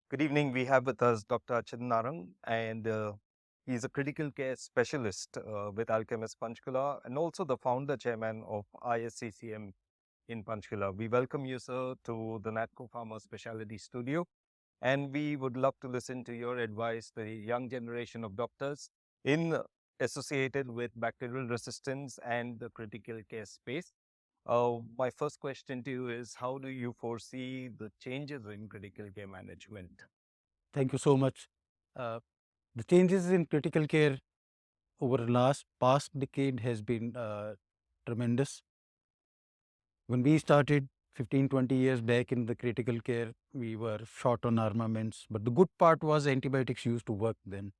Good evening. We have with us Dr. Achin Narang, and he's a critical care specialist with Alchemist Panchkula and also the founder chairman of ISCCM in Panchkula. We welcome you, sir, to the Natco Pharma Specialty Studio, and we would love to listen to your advice to the young generation of doctors in associated with bacterial resistance and the critical care space. My first question to you is, how do you foresee the changes in critical care management? Thank you so much. Uh, the changes in critical care over past decade has been tremendous. When we started 15, 20 years back in the critical care, we were short on armaments. But the good part was antibiotics used to work then.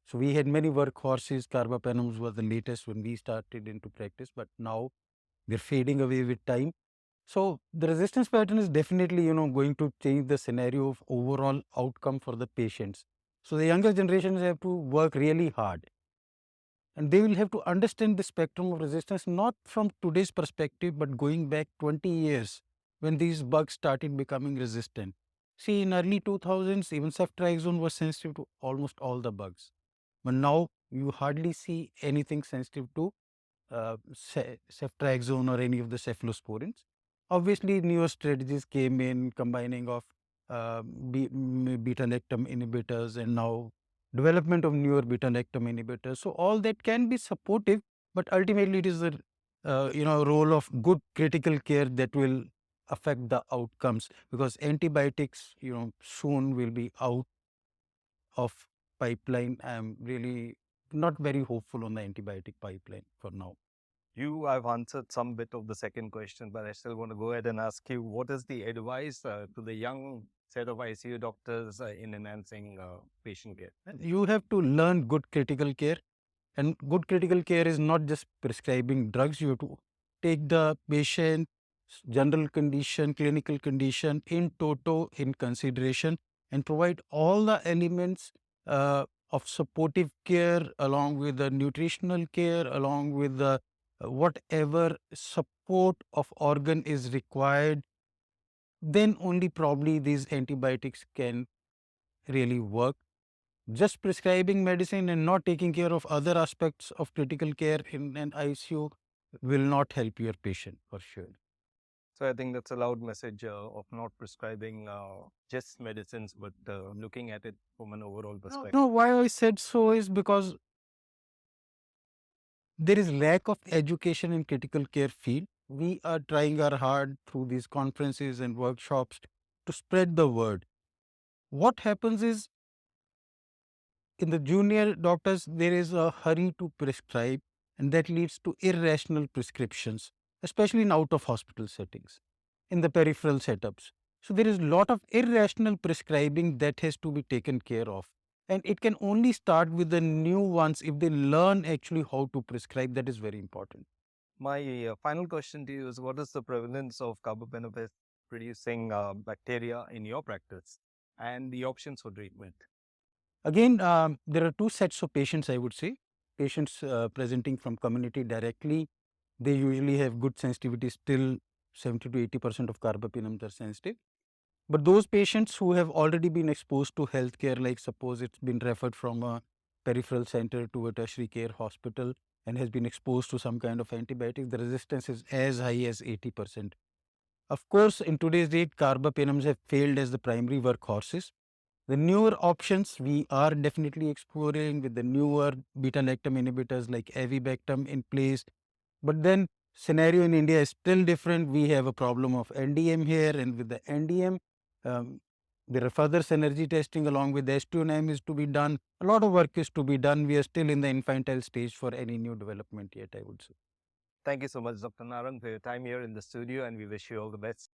So we had many workhorses. Carbapenems was the latest when we started into practice, but now they're fading away with time. So the resistance pattern is definitely, going to change the scenario of overall outcome for the patients. So the younger generations have to work really hard, and they will have to understand the spectrum of resistance, not from today's perspective, but going back 20 years when these bugs started becoming resistant. See, in early 2000s, even ceftriaxone was sensitive to almost all the bugs. But now you hardly see anything sensitive to ceftriaxone or any of the cephalosporins. Obviously, newer strategies came in, combining of beta-lactam inhibitors and now development of newer beta-lactam inhibitors. So all that can be supportive, but ultimately it is the role of good critical care that will affect the outcomes, because antibiotics soon will be out of pipeline. I'm really not very hopeful on the antibiotic pipeline for now. You have answered some bit of the second question, but I still want to go ahead and ask you, what is the advice to the young set of ICU doctors in enhancing patient care? You have to learn good critical care, and good critical care is not just prescribing drugs. You have to take the patient's general condition, clinical condition in toto in consideration, and provide all the elements of supportive care along with the nutritional care, along with the whatever support of organ is required. Then only probably these antibiotics can really work. Just prescribing medicine and not taking care of other aspects of critical care in an ICU will not help your patient for sure. So I think that's a loud message of not prescribing just medicines, but looking at it from an overall perspective. No, why I said so is because there is lack of education in critical care field. We are trying our hard through these conferences and workshops to spread the word. What happens is, in the junior doctors, there is a hurry to prescribe, and that leads to irrational prescriptions, especially in out of hospital settings, in the peripheral setups. So, there is a lot of irrational prescribing that has to be taken care of. And it can only start with the new ones if they learn actually how to prescribe. That is very important. My final question to you is, what is the prevalence of carbapenem producing bacteria in your practice and the options for treatment? Again, there are two sets of patients, I would say. Patients presenting from community directly, they usually have good sensitivity, still 70 to 80% of carbapenems are sensitive. But those patients who have already been exposed to healthcare, like suppose it's been referred from a peripheral center to a tertiary care hospital and has been exposed to some kind of antibiotics, the resistance is as high as 80%. Of course, in today's date, carbapenems have failed as the primary workhorses. The newer options we are definitely exploring with the newer beta-lactam inhibitors like avibactam in place. But then scenario in India is still different. We have a problem of NDM here, and with the NDM, um, there are further synergy testing along with S2NM is to be done. A lot of work is to be done. We are still in the infantile stage for any new development yet, I would say. Thank you so much, Dr. Narang, for your time here in the studio, and we wish you all the best.